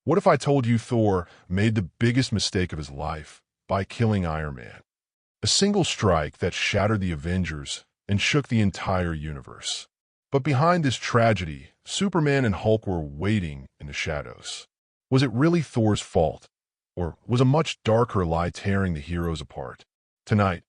What if I told you Thor made the biggest mistake of his life by killing Iron Man? A single strike that shattered the Avengers and shook the entire universe. But behind this tragedy, Superman and Hulk were waiting in the shadows. Was it really Thor's fault? Or was a much darker lie tearing the heroes apart? Tonight,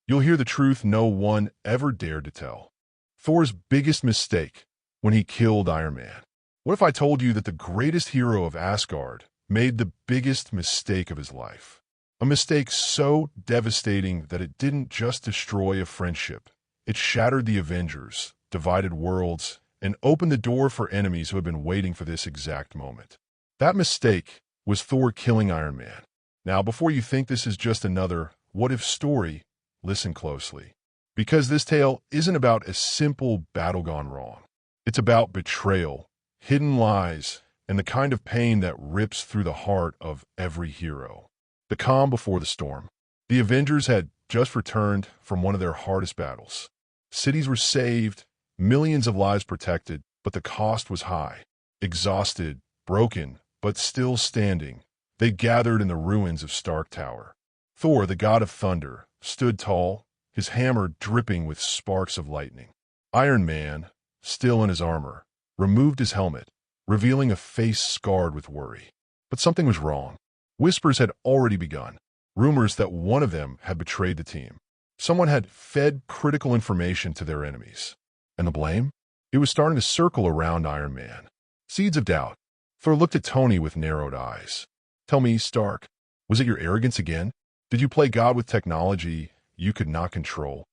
you'll hear the truth no one ever dared to tell. Thor's biggest mistake when he killed Iron Man. What if I told you that the greatest hero of Asgard made the biggest mistake of his life? A mistake so devastating that it didn't just destroy a friendship. It shattered the Avengers, divided worlds, and opened the door for enemies who had been waiting for this exact moment. That mistake was Thor killing Iron Man. Now, before you think this is just another what-if story, listen closely. Because this tale isn't about a simple battle gone wrong. It's about betrayal, hidden lies, and the kind of pain that rips through the heart of every hero. The calm before the storm. The Avengers had just returned from one of their hardest battles. Cities were saved, millions of lives protected, but the cost was high. Exhausted, broken, but still standing, they gathered in the ruins of Stark Tower. Thor, the god of thunder, stood tall, his hammer dripping with sparks of lightning. Iron Man, still in his armor, removed his helmet, revealing a face scarred with worry. But something was wrong. Whispers had already begun. Rumors that one of them had betrayed the team. Someone had fed critical information to their enemies. And the blame? It was starting to circle around Iron Man. Seeds of doubt. Thor looked at Tony with narrowed eyes. Tell me, Stark, was it your arrogance again? Did you play God with technology you could not control?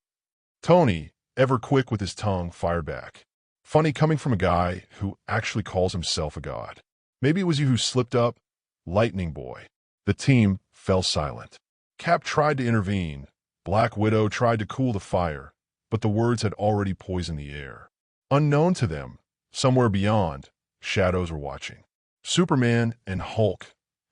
Tony, ever quick with his tongue, fired back. Funny coming from a guy who actually calls himself a god. Maybe it was you who slipped up? Lightning Boy. The team fell silent. Cap tried to intervene. Black Widow tried to cool the fire, but the words had already poisoned the air. Unknown to them, somewhere beyond, shadows were watching. Superman and Hulk,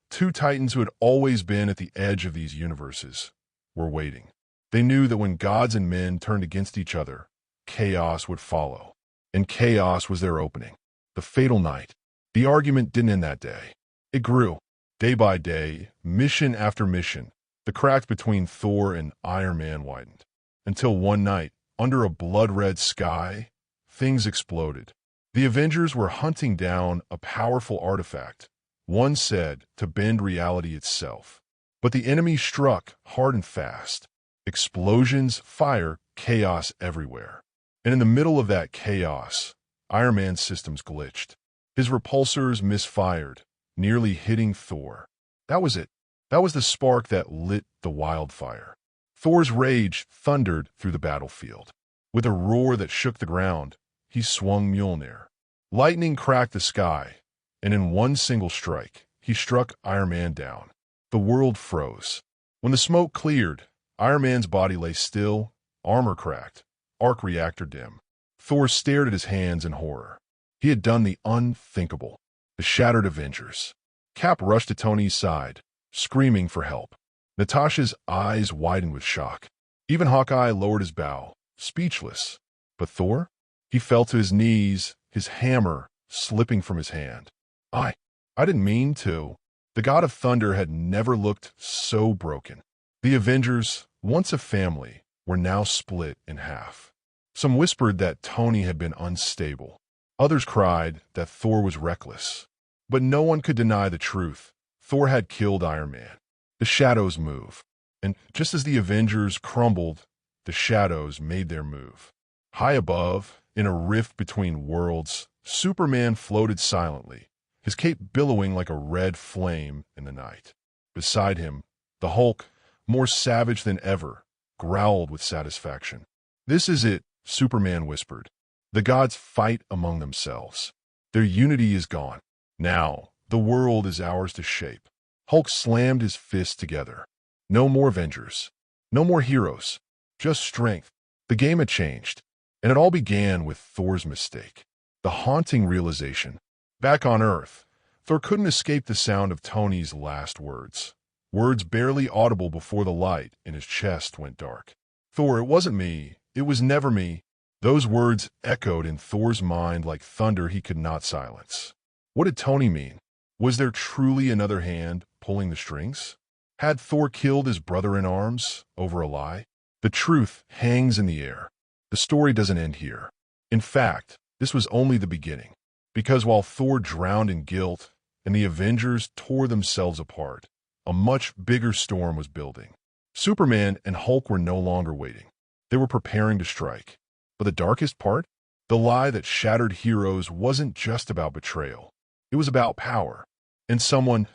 two titans who had always been at the edge of these universes, were waiting. They knew that when gods and men turned against each other, chaos would follow. And chaos was their opening. The fatal night. The argument didn't end that day. It grew. Day by day, mission after mission, the cracks between Thor and Iron Man widened. Until one night, under a blood-red sky, things exploded. The Avengers were hunting down a powerful artifact, one said to bend reality itself. But the enemy struck hard and fast. Explosions, fire, chaos everywhere. And in the middle of that chaos, Iron Man's systems glitched. His repulsors misfired, nearly hitting Thor. That was it. That was the spark that lit the wildfire. Thor's rage thundered through the battlefield. With a roar that shook the ground, he swung Mjolnir. Lightning cracked the sky, and in one single strike, he struck Iron Man down. The world froze. When the smoke cleared, Iron Man's body lay still, armor cracked, arc reactor dim. Thor stared at his hands in horror. He had done the unthinkable. The shattered Avengers. Cap rushed to Tony's side, screaming for help. Natasha's eyes widened with shock. Even Hawkeye lowered his bow, speechless. But Thor? He fell to his knees, his hammer slipping from his hand. I didn't mean to. The god of thunder had never looked so broken. The Avengers, once a family, were now split in half. Some whispered that Tony had been unstable. Others cried that Thor was reckless. But no one could deny the truth. Thor had killed Iron Man. The shadows move. And just as the Avengers crumbled, the shadows made their move. High above, in a rift between worlds, Superman floated silently, his cape billowing like a red flame in the night. Beside him, the Hulk, more savage than ever, growled with satisfaction. This is it, Superman whispered. The gods fight among themselves. Their unity is gone. Now, the world is ours to shape. Hulk slammed his fists together. No more Avengers. No more heroes. Just strength. The game had changed. And it all began with Thor's mistake. The haunting realization. Back on Earth, Thor couldn't escape the sound of Tony's last words. Words barely audible before the light in his chest went dark. Thor, it wasn't me. It was never me. Those words echoed in Thor's mind like thunder he could not silence. What did Tony mean? Was there truly another hand pulling the strings? Had Thor killed his brother-in-arms over a lie? The truth hangs in the air. The story doesn't end here. In fact, this was only the beginning. Because while Thor drowned in guilt and the Avengers tore themselves apart, a much bigger storm was building. Superman and Hulk were no longer waiting. They were preparing to strike. But the darkest part? The lie that shattered heroes wasn't just about betrayal. It was about power. And someone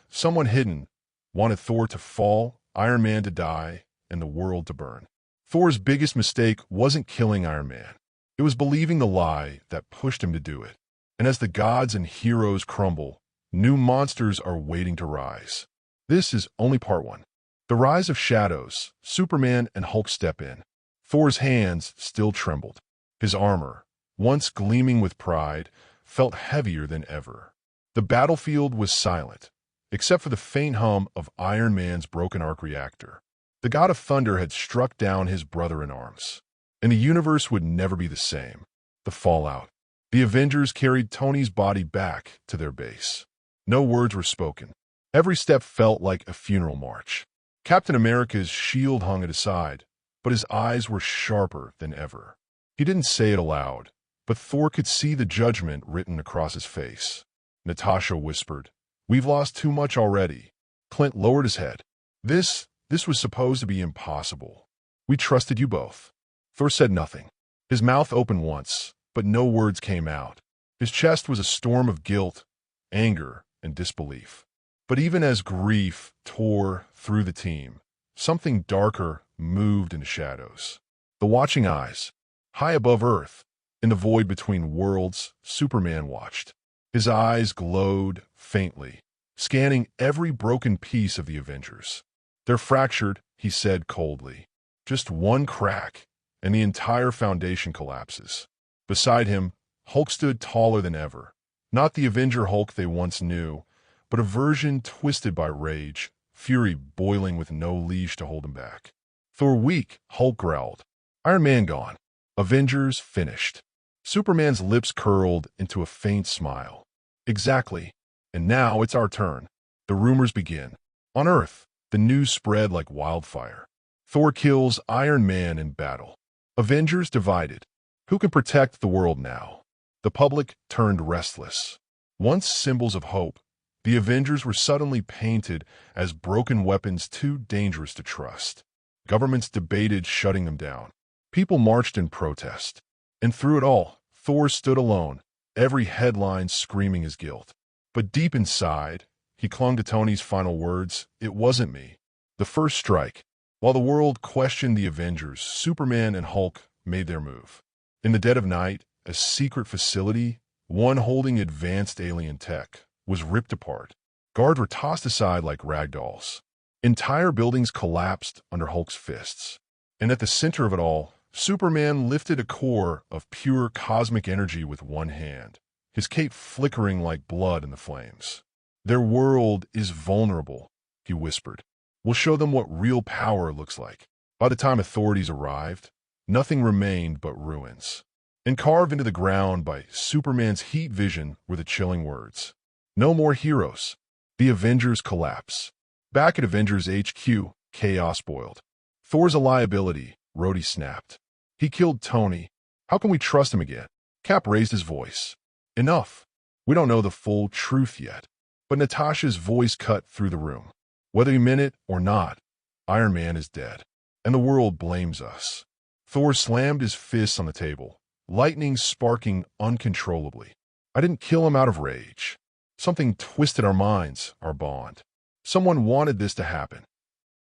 hidden, wanted Thor to fall, Iron Man to die, and the world to burn. Thor's biggest mistake wasn't killing Iron Man. It was believing the lie that pushed him to do it. And as the gods and heroes crumble, new monsters are waiting to rise. This is only part one. The rise of shadows. Superman and Hulk step in. Thor's hands still trembled. His armor, once gleaming with pride, felt heavier than ever. The battlefield was silent, except for the faint hum of Iron Man's broken arc reactor. The god of thunder had struck down his brother-in-arms, and the universe would never be the same. The fallout. The Avengers carried Tony's body back to their base. No words were spoken. Every step felt like a funeral march. Captain America's shield hung at his side, but his eyes were sharper than ever. He didn't say it aloud, but Thor could see the judgment written across his face. Natasha whispered, "We've lost too much already." Clint lowered his head. This was supposed to be impossible. "We trusted you both." Thor said nothing. His mouth opened once, but no words came out. His chest was a storm of guilt, anger, and disbelief. But even as grief tore through the team, something darker moved in the shadows. The watching eyes. High above Earth, in the void between worlds, Superman watched. His eyes glowed faintly, scanning every broken piece of the Avengers. "They're fractured," he said coldly. "Just one crack, and the entire foundation collapses." Beside him, Hulk stood taller than ever. Not the Avenger Hulk they once knew, but a version twisted by rage, fury boiling with no leash to hold him back. "Thor weak," Hulk growled. "Iron Man gone. Avengers finished." Superman's lips curled into a faint smile. "Exactly. And now it's our turn." The rumors begin. On Earth, the news spread like wildfire. Thor kills Iron Man in battle. Avengers divided. Who can protect the world now? The public turned restless. Once symbols of hope, the Avengers were suddenly painted as broken weapons too dangerous to trust. Governments debated shutting them down. People marched in protest. And through it all, Thor stood alone, every headline screaming his guilt. But deep inside, he clung to Tony's final words, "It wasn't me." The first strike. While the world questioned the Avengers, Superman and Hulk made their move. In the dead of night, a secret facility, one holding advanced alien tech, was ripped apart. Guards were tossed aside like rag dolls. Entire buildings collapsed under Hulk's fists. And at the center of it all, Superman lifted a core of pure cosmic energy with one hand, his cape flickering like blood in the flames. "Their world is vulnerable," he whispered. "We'll show them what real power looks like." By the time authorities arrived, nothing remained but ruins. And carved into the ground by Superman's heat vision were the chilling words, "No more heroes." The Avengers collapse. Back at Avengers HQ, chaos boiled. "Thor's a liability," Rhodey snapped. "He killed Tony. How can we trust him again?" Cap raised his voice. "Enough. We don't know the full truth yet." But Natasha's voice cut through the room. "Whether you meant it or not, Iron Man is dead, and the world blames us." Thor slammed his fists on the table, lightning sparking uncontrollably. "I didn't kill him out of rage. Something twisted our minds, our bond. Someone wanted this to happen.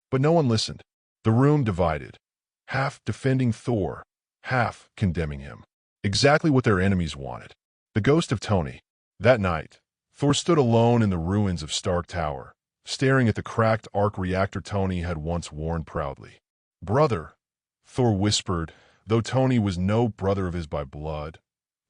But no one listened. The room divided, half defending Thor, half condemning him. Exactly what their enemies wanted. The ghost of Tony. That night, Thor stood alone in the ruins of Stark Tower, staring at the cracked arc reactor Tony had once worn proudly. "Brother," Thor whispered, though Tony was no brother of his by blood,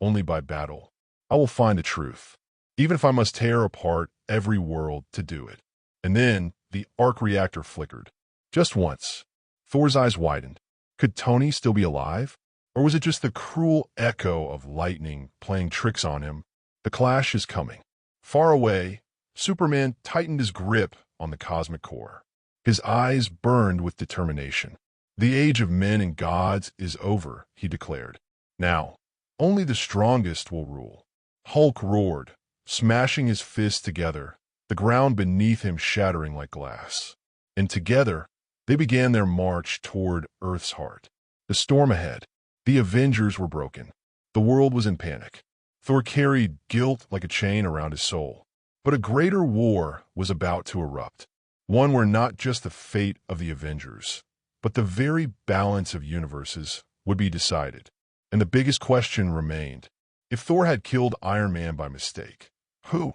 only by battle. "I will find the truth, even if I must tear apart every world to do it." And then the arc reactor flickered. Just once. Thor's eyes widened. Could Tony still be alive? Or was it just the cruel echo of lightning playing tricks on him? The clash is coming. Far away, Superman tightened his grip on the cosmic core. His eyes burned with determination. The age of men and gods is over, he declared. Now, only the strongest will rule. Hulk roared, smashing his fists together, the ground beneath him shattering like glass. And together, they began their march toward Earth's heart. The storm ahead. The Avengers were broken. The world was in panic. Thor carried guilt like a chain around his soul. But a greater war was about to erupt. One where not just the fate of the Avengers, but the very balance of universes would be decided. And the biggest question remained. If Thor had killed Iron Man by mistake, who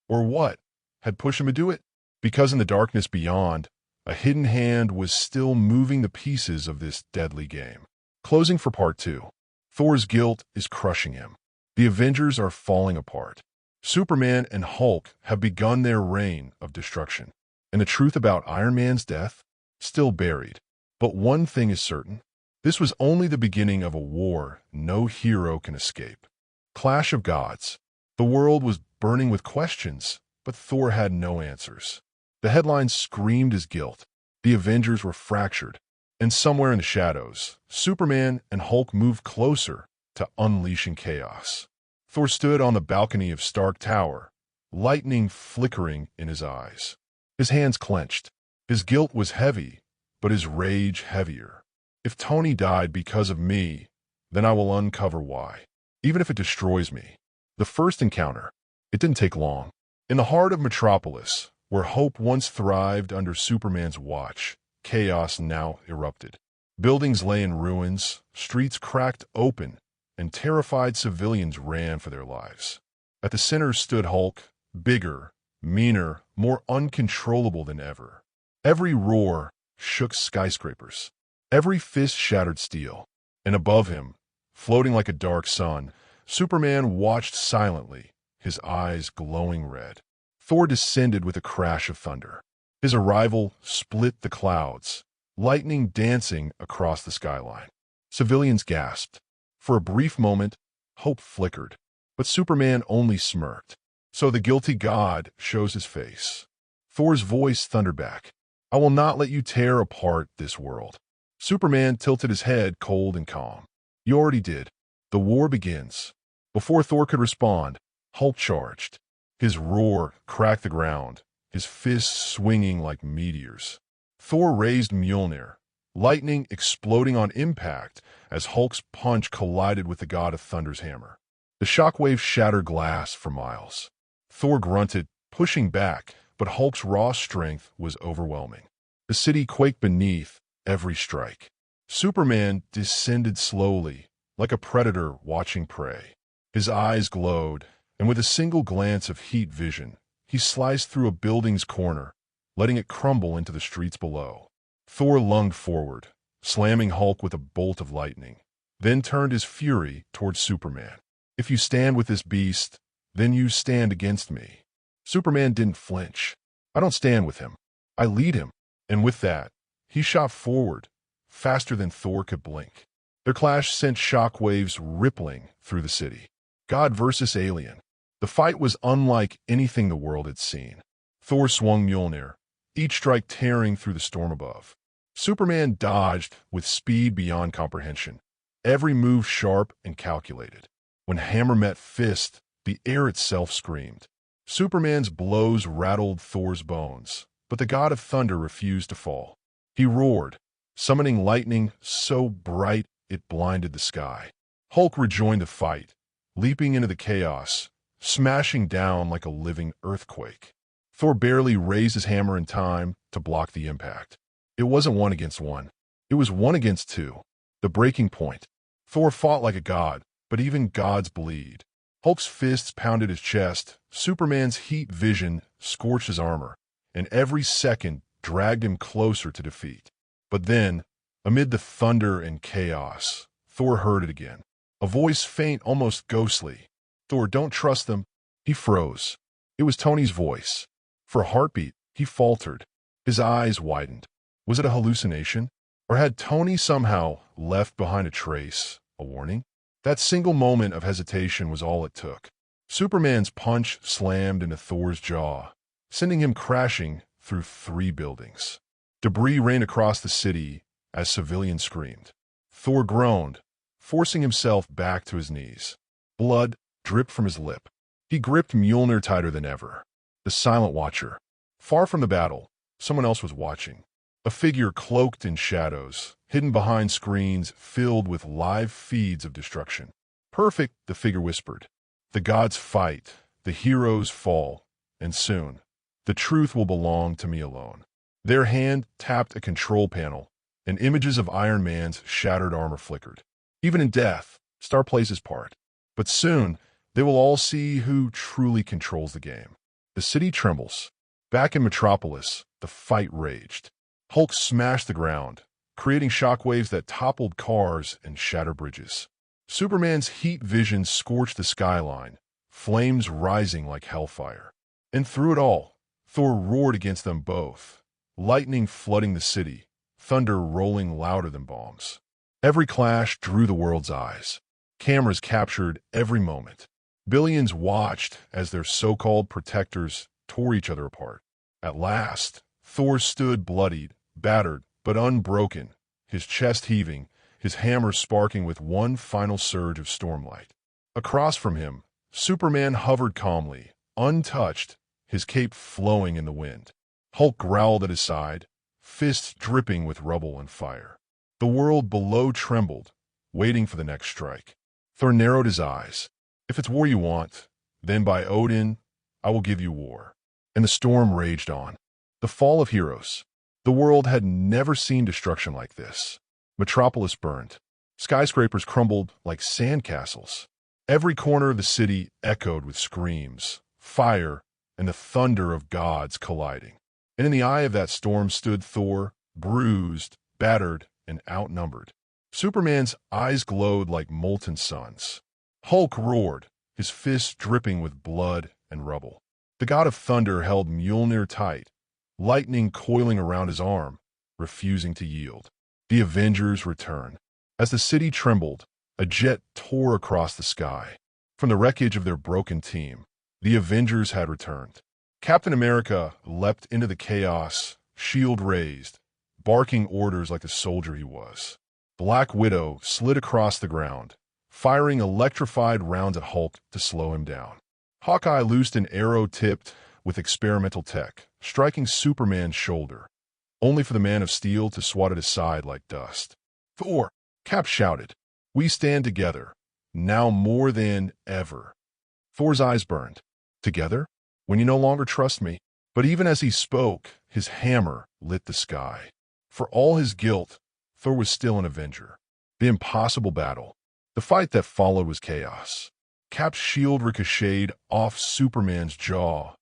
or what had pushed him to do it? Because in the darkness beyond, a hidden hand was still moving the pieces of this deadly game. Closing for part 2. Thor's guilt is crushing him. The Avengers are falling apart. Superman and Hulk have begun their reign of destruction. And the truth about Iron Man's death? Still buried. But one thing is certain. This was only the beginning of a war no hero can escape. Clash of Gods. The world was burning with questions, but Thor had no answers. The headlines screamed his guilt. The Avengers were fractured. And somewhere in the shadows, Superman and Hulk moved closer to unleashing chaos. Thor stood on the balcony of Stark Tower, lightning flickering in his eyes. His hands clenched. His guilt was heavy, but his rage heavier. If Tony died because of me, then I will uncover why, even if it destroys me. The first encounter. It didn't take long. In the heart of Metropolis, where hope once thrived under Superman's watch, chaos now erupted. Buildings lay in ruins, streets cracked open, and terrified civilians ran for their lives. At the center stood Hulk, bigger, meaner, more uncontrollable than ever. Every roar shook skyscrapers. Every fist shattered steel. And above him, floating like a dark sun, Superman watched silently, his eyes glowing red. Thor descended with a crash of thunder. His arrival split the clouds, lightning dancing across the skyline. Civilians gasped. For a brief moment, hope flickered, but Superman only smirked. So the guilty god shows his face. Thor's voice thundered back. I will not let you tear apart this world. Superman tilted his head cold and calm. You already did. The war begins. Before Thor could respond, Hulk charged. His roar cracked the ground, his fists swinging like meteors. Thor raised Mjolnir, lightning exploding on impact as Hulk's punch collided with the god of thunder's hammer. The shockwave shattered glass for miles. Thor grunted, pushing back, but Hulk's raw strength was overwhelming. The city quaked beneath every strike. Superman descended slowly, like a predator watching prey. His eyes glowed, and with a single glance of heat vision, he sliced through a building's corner, letting it crumble into the streets below. Thor lunged forward, slamming Hulk with a bolt of lightning, then turned his fury towards Superman. If you stand with this beast, then you stand against me. Superman didn't flinch. I don't stand with him. I lead him. And with that, he shot forward, faster than Thor could blink. Their clash sent shockwaves rippling through the city. God versus alien. The fight was unlike anything the world had seen. Thor swung Mjolnir, each strike tearing through the storm above. Superman dodged with speed beyond comprehension, every move sharp and calculated. When hammer met fist, the air itself screamed. Superman's blows rattled Thor's bones, but the god of thunder refused to fall. He roared, summoning lightning so bright it blinded the sky. Hulk rejoined the fight, leaping into the chaos, smashing down like a living earthquake. Thor barely raised his hammer in time to block the impact. It wasn't 1 against 1. It was 1 against 2. The breaking point. Thor fought like a god, but even gods bleed. Hulk's fists pounded his chest, Superman's heat vision scorched his armor, and every second dragged him closer to defeat. But then, amid the thunder and chaos, Thor heard it again. A voice faint, almost ghostly. Thor, don't trust them. He froze. It was Tony's voice. For a heartbeat, he faltered. His eyes widened. Was it a hallucination? Or had Tony somehow left behind a trace, a warning? That single moment of hesitation was all it took. Superman's punch slammed into Thor's jaw, sending him crashing through 3 buildings. Debris rained across the city as civilians screamed. Thor groaned, forcing himself back to his knees. Blood dripped from his lip. He gripped Mjolnir tighter than ever. The silent watcher. Far from the battle, someone else was watching. A figure cloaked in shadows, hidden behind screens filled with live feeds of destruction. Perfect, the figure whispered. The gods fight, the heroes fall, and soon, the truth will belong to me alone. Their hand tapped a control panel, and images of Iron Man's shattered armor flickered. Even in death, Star plays his part. But soon, they will all see who truly controls the game. The city trembles. Back in Metropolis, the fight raged. Hulk smashed the ground, creating shockwaves that toppled cars and shattered bridges. Superman's heat vision scorched the skyline, flames rising like hellfire. And through it all, Thor roared against them both, lightning flooding the city, thunder rolling louder than bombs. Every clash drew the world's eyes. Cameras captured every moment. Billions watched as their so-called protectors tore each other apart. At last, Thor stood bloodied, battered, but unbroken, his chest heaving, his hammer sparking with one final surge of stormlight. Across from him, Superman hovered calmly, untouched, his cape flowing in the wind. Hulk growled at his side, fists dripping with rubble and fire. The world below trembled, waiting for the next strike. Thor narrowed his eyes. If it's war you want, then by Odin, I will give you war. And the storm raged on. The fall of heroes. The world had never seen destruction like this. Metropolis burned. Skyscrapers crumbled like sandcastles. Every corner of the city echoed with screams, fire, and the thunder of gods colliding. And in the eye of that storm stood Thor, bruised, battered, and outnumbered. Superman's eyes glowed like molten suns. Hulk roared, his fists dripping with blood and rubble. The god of thunder held Mjolnir tight, lightning coiling around his arm, refusing to yield. The Avengers returned. As the city trembled, a jet tore across the sky. From the wreckage of their broken team, the Avengers had returned. Captain America leapt into the chaos, shield raised, barking orders like the soldier he was. Black Widow slid across the ground, firing electrified rounds at Hulk to slow him down. Hawkeye loosed an arrow tipped with experimental tech, striking Superman's shoulder, only for the Man of Steel to swat it aside like dust. Thor, Cap shouted, we stand together, now more than ever. Thor's eyes burned. Together? When you no longer trust me? But even as he spoke, his hammer lit the sky. For all his guilt, Thor was still an Avenger. The impossible battle. The fight that followed was chaos. Cap's shield ricocheted off Superman's jaw,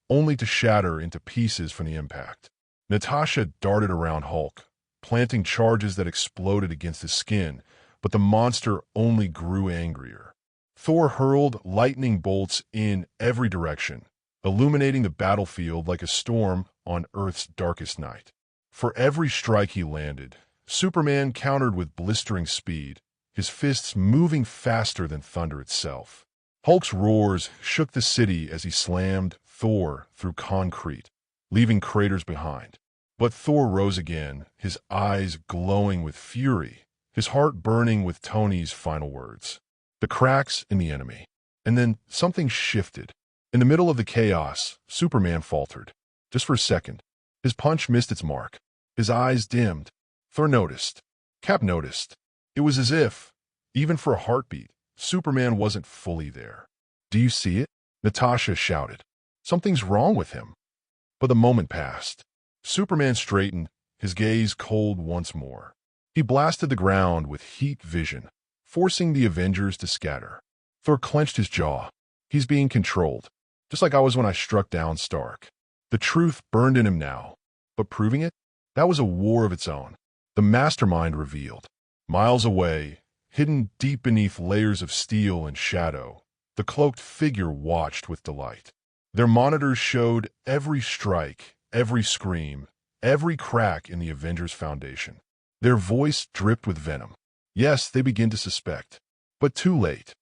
only to shatter into pieces from the impact. Natasha darted around Hulk, planting charges that exploded against his skin, but the monster only grew angrier. Thor hurled lightning bolts in every direction, illuminating the battlefield like a storm on Earth's darkest night. For every strike he landed, Superman countered with blistering speed, his fists moving faster than thunder itself. Hulk's roars shook the city as he slammed Thor through concrete, leaving craters behind. But Thor rose again, his eyes glowing with fury, his heart burning with Tony's final words. The cracks in the enemy. And then something shifted. In the middle of the chaos, Superman faltered. Just for a second. His punch missed its mark. His eyes dimmed. Thor noticed. Cap noticed. It was as if, even for a heartbeat, Superman wasn't fully there. Do you see it? Natasha shouted. Something's wrong with him. But the moment passed. Superman straightened, his gaze cold once more. He blasted the ground with heat vision, forcing the Avengers to scatter. Thor clenched his jaw. He's being controlled, just like I was when I struck down Stark. The truth burned in him now. But proving it? That was a war of its own. The mastermind revealed. Miles away, hidden deep beneath layers of steel and shadow, the cloaked figure watched with delight. Their monitors showed every strike, every scream, every crack in the Avengers Foundation. Their voice dripped with venom. Yes, they began to suspect. But too late.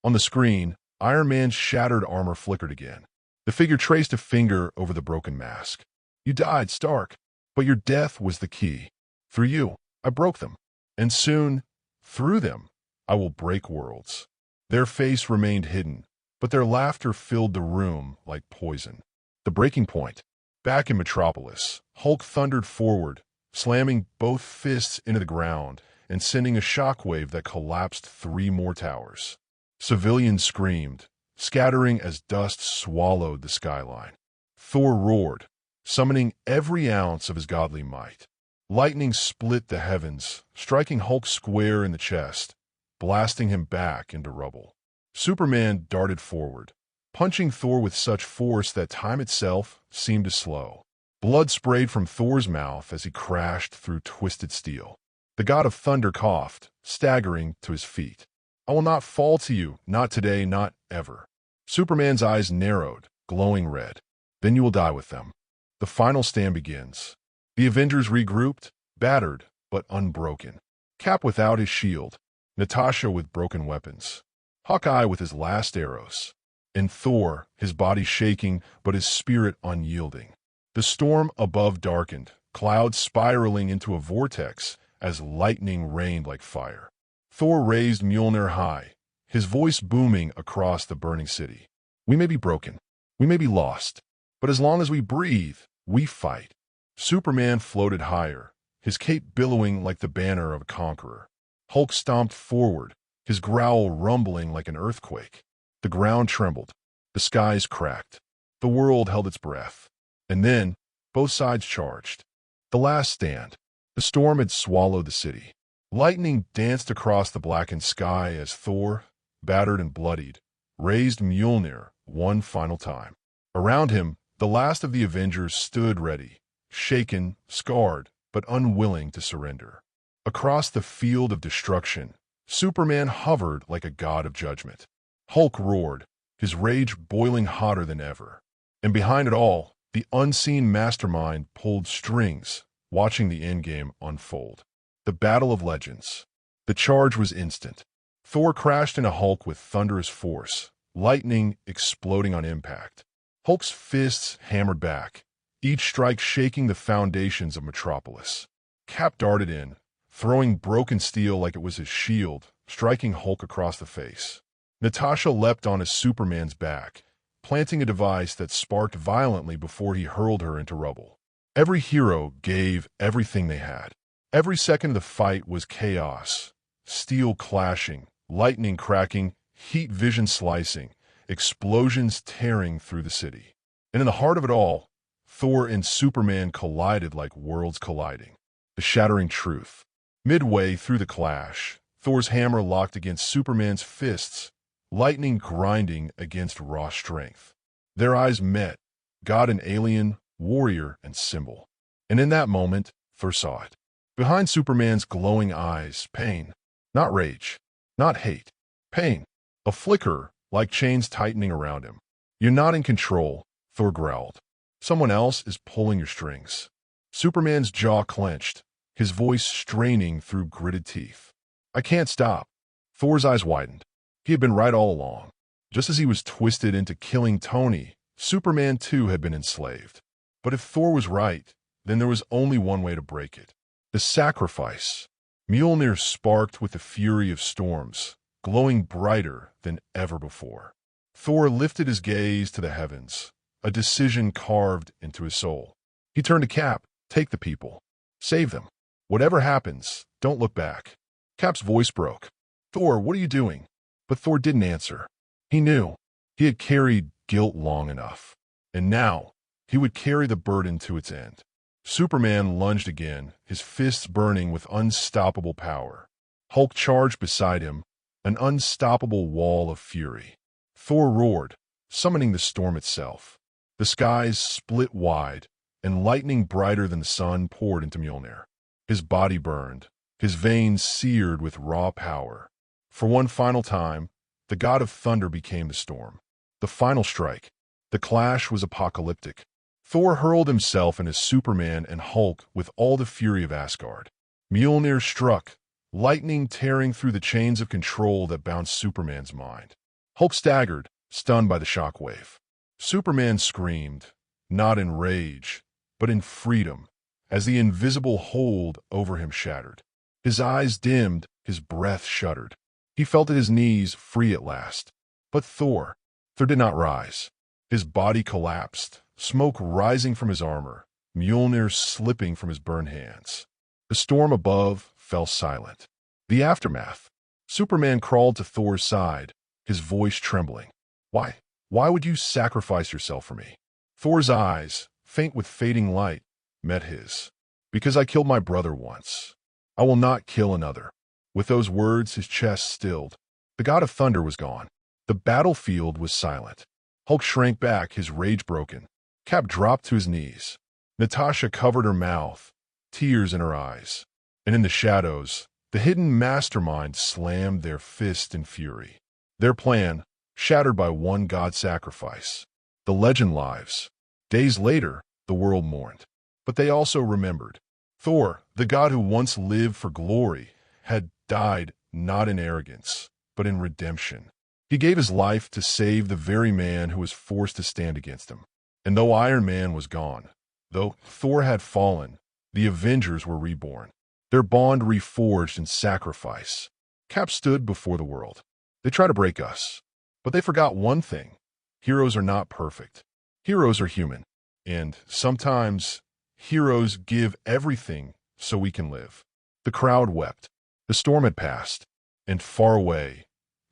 On the screen, Iron Man's shattered armor flickered again. The figure traced a finger over the broken mask. You died, Stark, but your death was the key. Through you, I broke them. And soon, through them, I will break worlds. Their face remained hidden, but their laughter filled the room like poison. The breaking point. Back in Metropolis, Hulk thundered forward, slamming both fists into the ground and sending a shockwave that collapsed 3 more towers. Civilians screamed, scattering as dust swallowed the skyline. Thor roared, summoning every ounce of his godly might. Lightning split the heavens, striking Hulk square in the chest, blasting him back into rubble. Superman darted forward, punching Thor with such force that time itself seemed to slow. Blood sprayed from Thor's mouth as he crashed through twisted steel. The god of thunder coughed, staggering to his feet. I will not fall to you, not today, not ever. Superman's eyes narrowed, glowing red. Then you will die with them. The final stand begins. The Avengers regrouped, battered, but unbroken. Cap without his shield, Natasha with broken weapons, Hawkeye with his last arrows, and Thor, his body shaking but his spirit unyielding. The storm above darkened, clouds spiraling into a vortex as lightning rained like fire. Thor raised Mjolnir high, his voice booming across the burning city. We may be broken, we may be lost, but as long as we breathe, we fight. Superman floated higher, his cape billowing like the banner of a conqueror. Hulk stomped forward, his growl rumbling like an earthquake. The ground trembled, the skies cracked, the world held its breath. And then, both sides charged. The last stand. The storm had swallowed the city. Lightning danced across the blackened sky as Thor, battered and bloodied, raised Mjolnir one final time. Around him, the last of the Avengers stood ready, shaken, scarred, but unwilling to surrender. Across the field of destruction, Superman hovered like a god of judgment. Hulk roared, his rage boiling hotter than ever. And behind it all, the unseen mastermind pulled strings, watching the endgame unfold. The Battle of Legends. The charge was instant. Thor crashed into Hulk with thunderous force, lightning exploding on impact. Hulk's fists hammered back, each strike shaking the foundations of Metropolis. Cap darted in, throwing broken steel like it was his shield, striking Hulk across the face. Natasha leapt onto Superman's back, planting a device that sparked violently before he hurled her into rubble. Every hero gave everything they had. Every second of the fight was chaos. Steel clashing, lightning cracking, heat vision slicing, explosions tearing through the city. And in the heart of it all, Thor and Superman collided like worlds colliding. The shattering truth. Midway through the clash, Thor's hammer locked against Superman's fists, lightning grinding against raw strength. Their eyes met, god and alien, warrior and symbol. And in that moment, Thor saw it. Behind Superman's glowing eyes, pain. Not rage, not hate. Pain. A flicker, like chains tightening around him. You're not in control, Thor growled. Someone else is pulling your strings. Superman's jaw clenched, his voice straining through gritted teeth. I can't stop. Thor's eyes widened. He had been right all along. Just as he was twisted into killing Tony, Superman too had been enslaved. But if Thor was right, then there was only one way to break it. The sacrifice. Mjolnir sparked with the fury of storms, glowing brighter than ever before. Thor lifted his gaze to the heavens, a decision carved into his soul. He turned to Cap. Take the people. Save them. Whatever happens, don't look back. Cap's voice broke. Thor, what are you doing? But Thor didn't answer. He knew. He had carried guilt long enough. And now, he would carry the burden to its end. Superman lunged again, his fists burning with unstoppable power. Hulk charged beside him, an unstoppable wall of fury. Thor roared, summoning the storm itself. The skies split wide, and lightning brighter than the sun poured into Mjolnir. His body burned, his veins seared with raw power. For one final time, the god of thunder became the storm. The final strike. The clash was apocalyptic. Thor hurled himself into Superman and Hulk with all the fury of Asgard. Mjolnir struck, lightning tearing through the chains of control that bound Superman's mind. Hulk staggered, stunned by the shockwave. Superman screamed, not in rage, but in freedom, as the invisible hold over him shattered. His eyes dimmed, his breath shuddered. He felt at his knees, free at last. But Thor did not rise. His body collapsed, smoke rising from his armor, Mjolnir slipping from his burned hands. The storm above fell silent. The aftermath. Superman crawled to Thor's side, his voice trembling. Why? Why would you sacrifice yourself for me? Thor's eyes, faint with fading light, met his. Because I killed my brother once. I will not kill another. With those words, his chest stilled. The god of thunder was gone. The battlefield was silent. Hulk shrank back, his rage broken. Cap dropped to his knees. Natasha covered her mouth, tears in her eyes. And in the shadows, the hidden masterminds slammed their fist in fury. Their plan, shattered by one god sacrifice. The legend lives. Days later, the world mourned. But they also remembered. Thor, the god who once lived for glory, had died not in arrogance, but in redemption. He gave his life to save the very man who was forced to stand against him. And though Iron Man was gone, though Thor had fallen, the Avengers were reborn. Their bond reforged in sacrifice. Cap stood before the world. They tried to break us, but they forgot one thing. Heroes are not perfect. Heroes are human. And sometimes, heroes give everything so we can live. The crowd wept. The storm had passed, and far away,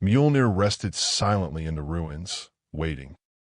Mjolnir rested silently in the ruins, waiting.